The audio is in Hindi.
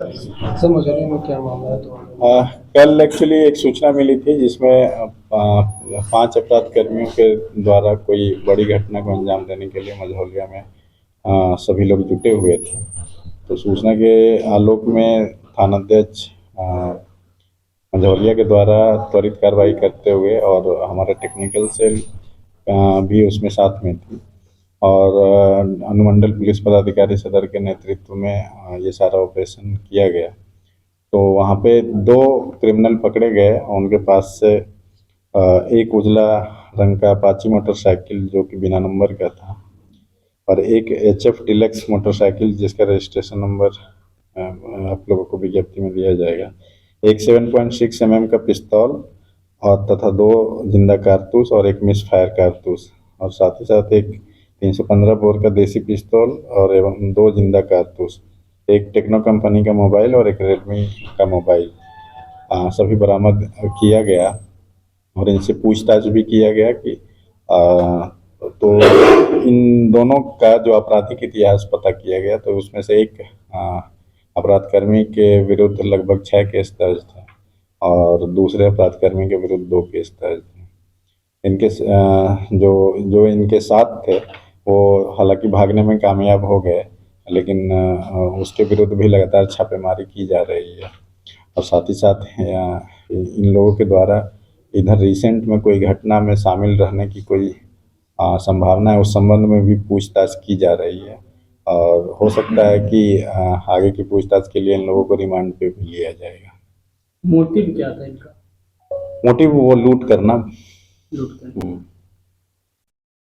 सर मजदूरी में क्या मामला है तो? कल एक्चुअली एक सूचना मिली थी जिसमें 5 अपराध कर्मियों के द्वारा कोई बड़ी घटना को अंजाम देने के लिए मझौलिया में सभी लोग जुटे हुए थे। तो सूचना के आलोक में थानाध्यक्ष मझौलिया के द्वारा त्वरित कार्रवाई करते हुए और हमारा टेक्निकल सेल भी उसमें साथ में थी और अनुमंडल पुलिस पदाधिकारी सदर के नेतृत्व में ये सारा ऑपरेशन किया गया। तो वहाँ पे 2 क्रिमिनल पकड़े गए। उनके पास से एक उजला रंग का अपाची मोटरसाइकिल जो कि बिना नंबर का था और एक HF डिलक्स मोटरसाइकिल जिसका रजिस्ट्रेशन नंबर आप लोगों को विज्ञप्ति में दिया जाएगा। एक 7.6 mm का पिस्तौल और तथा 2 जिंदा कारतूस और एक मिस फायर कारतूस और साथ ही साथ एक 315 बोर का देसी पिस्तौल और एवं 2 जिंदा कारतूस, एक टेक्नो कंपनी का मोबाइल और एक रेडमी का मोबाइल सभी बरामद किया गया और इनसे पूछताछ भी किया गया कि तो इन दोनों का जो आपराधिक इतिहास पता किया गया तो उसमें से एक अपराधकर्मी के विरुद्ध लगभग 6 केस दर्ज थे और दूसरे अपराधकर्मी के विरुद्ध 2 केस दर्ज थे। इनके जो जो इनके साथ थे वो हालांकि भागने में कामयाब हो गए, लेकिन उसके विरुद्ध भी लगातार छापेमारी की जा रही है और साथ ही साथ इन लोगों के द्वारा इधर रिसेंट में कोई घटना में शामिल रहने की कोई संभावना है, उस संबंध में भी पूछताछ की जा रही है और हो सकता है कि आगे की पूछताछ के लिए इन लोगों को रिमांड पे भी लिया जाएगा। मोटिव क्या था इनका? मोटिव वो लूट करना। लूट कर